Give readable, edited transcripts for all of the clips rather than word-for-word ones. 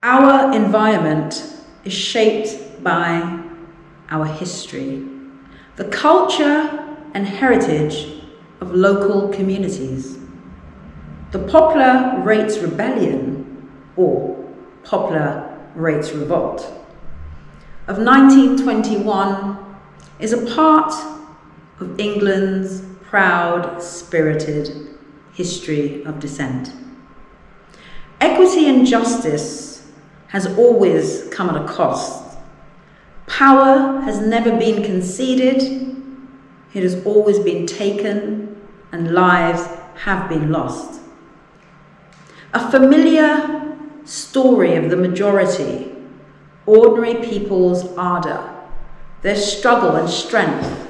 Our environment is shaped by our history, the culture and heritage of local communities. The Poplar Rates Rebellion, or Poplar Rates Revolt, of 1921 is a part of England's proud, spirited history of dissent. Equity and justice has always come at a cost. Power has never been conceded, it has always been taken, and lives have been lost. A familiar story of the majority, ordinary people's ardour, their struggle and strength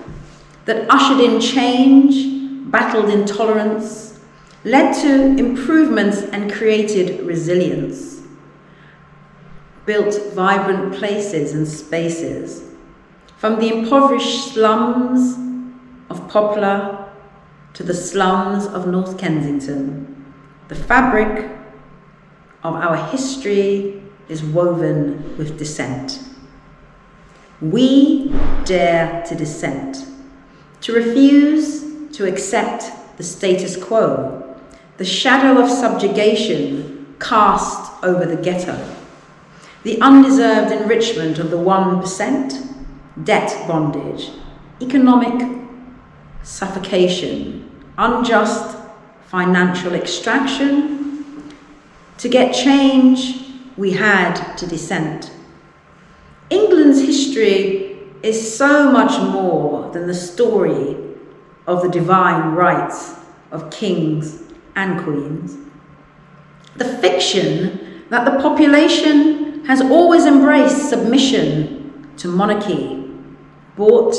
that ushered in change, battled intolerance, led to improvements and created resilience, built vibrant places and spaces, from the impoverished slums of Poplar to the slums of North Kensington. The fabric of our history is woven with dissent. We dare to dissent, to refuse to accept the status quo, the shadow of subjugation cast over the ghetto, the undeserved enrichment of the 1%, debt bondage, economic suffocation, unjust financial extraction. To get change, we had to dissent. England's history is so much more than the story of the divine rights of kings and queens. The fiction that the population has always embraced submission to monarchy, bought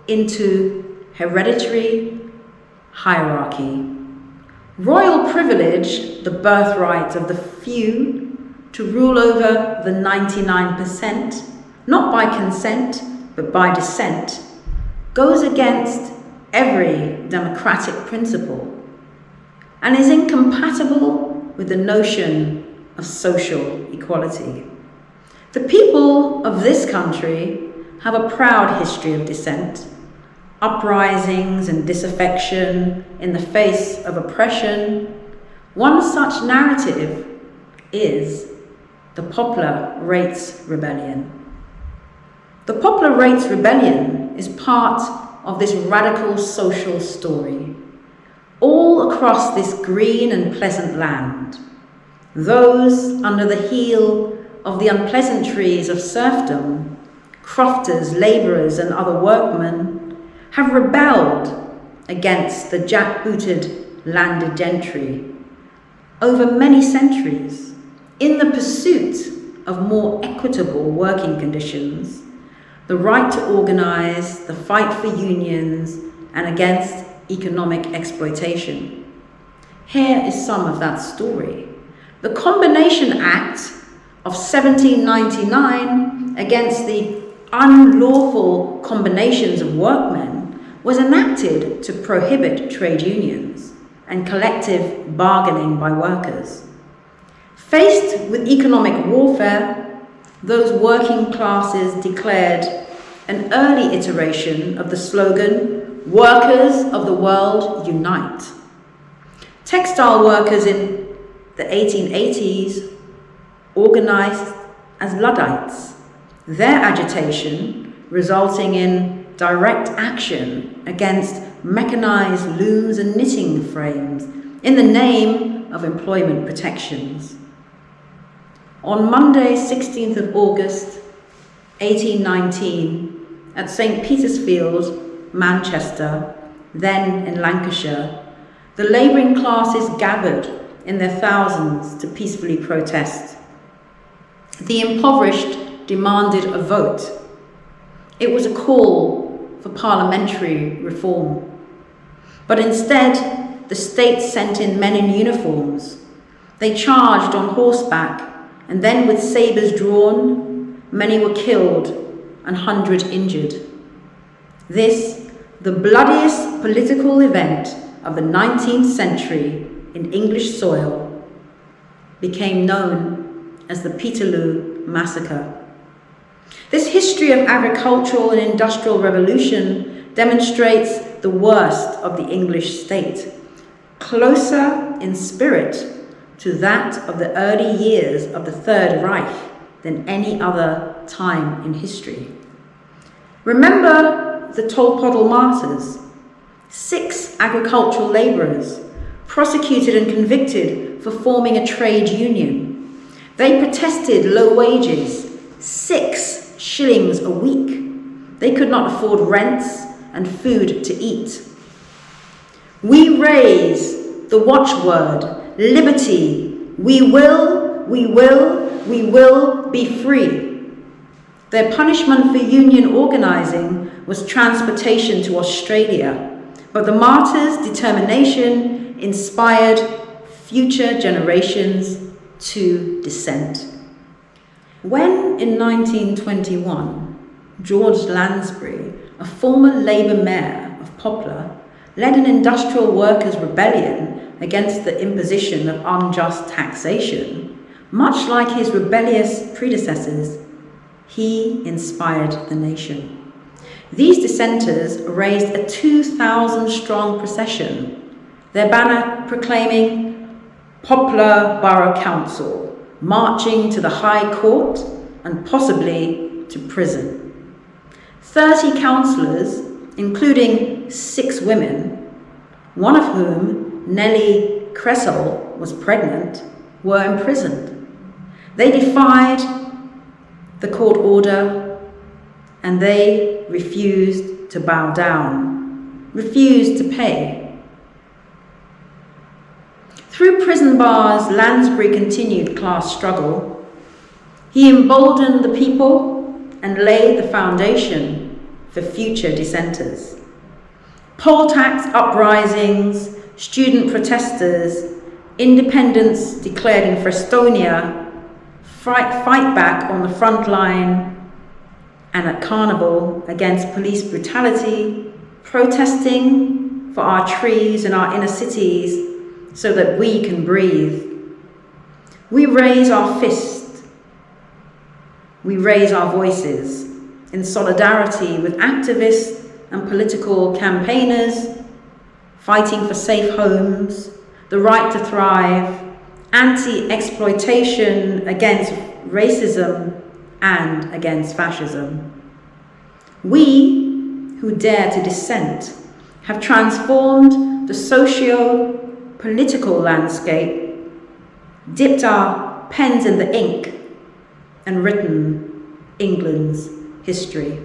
into hereditary hierarchy. Royal privilege, the birthright of the few to rule over the 99%, not by consent, but by dissent, goes against every democratic principle and is incompatible with the notion of social equality. The people of this country have a proud history of dissent, uprisings and disaffection in the face of oppression. One such narrative is the Poplar Rates Rebellion. The Poplar Rates Rebellion is part of this radical social story. All across this green and pleasant land, those under the heel of the unpleasantries of serfdom, crofters, labourers and other workmen, have rebelled against the jackbooted landed gentry over many centuries in the pursuit of more equitable working conditions, the right to organise, the fight for unions, and against economic exploitation. Here is some of that story. The Combination Act of 1799 against the unlawful combinations of workmen was enacted to prohibit trade unions and collective bargaining by workers. Faced with economic warfare, those working classes declared an early iteration of the slogan, "Workers of the world unite." Textile workers in the 1880s organized as Luddites, their agitation resulting in direct action against mechanized looms and knitting frames in the name of employment protections. On Monday, 16th of August, 1819, at St. Petersfield, Manchester, then in Lancashire, the labouring classes gathered in their thousands to peacefully protest. The impoverished demanded a vote. It was a call for parliamentary reform. But instead, the state sent in men in uniforms. They charged on horseback, and then with sabres drawn, many were killed and 100 injured. This, the bloodiest political event of the 19th century in English soil, became known as the Peterloo Massacre. This history of agricultural and industrial revolution demonstrates the worst of the English state, closer in spirit to that of the early years of the Third Reich than any other time in history. Remember the Tolpodal martyrs, 6 agricultural labourers prosecuted and convicted for forming a trade union. They protested low wages, 6 shillings a week. They could not afford rents and food to eat. We raise the watchword, liberty. We will be free. Their punishment for union organising was transportation to Australia, but the martyrs' determination inspired future generations to dissent. When, in 1921, George Lansbury, a former Labour mayor of Poplar, led an industrial workers' rebellion against the imposition of unjust taxation, much like his rebellious predecessors, he inspired the nation. These dissenters raised a 2,000-strong procession, their banner proclaiming Poplar Borough Council, marching to the High Court and possibly to prison. 30 councillors, including 6 women, one of whom, Nellie Cressel, was pregnant, were imprisoned. They defied the court order and they refused to bow down, refused to pay. Through prison bars, Lansbury continued class struggle. He emboldened the people and laid the foundation for future dissenters. Poll tax uprisings, student protesters, independence declared in Frestonia, fight back on the front line and at Carnival against police brutality, protesting for our trees and our inner cities so that we can breathe. We raise our fist. We raise our voices in solidarity with activists and political campaigners, fighting for safe homes, the right to thrive, anti-exploitation, against racism and against fascism. We who dare to dissent have transformed the socio-political landscape, dipped our pens in the ink, and written England's history.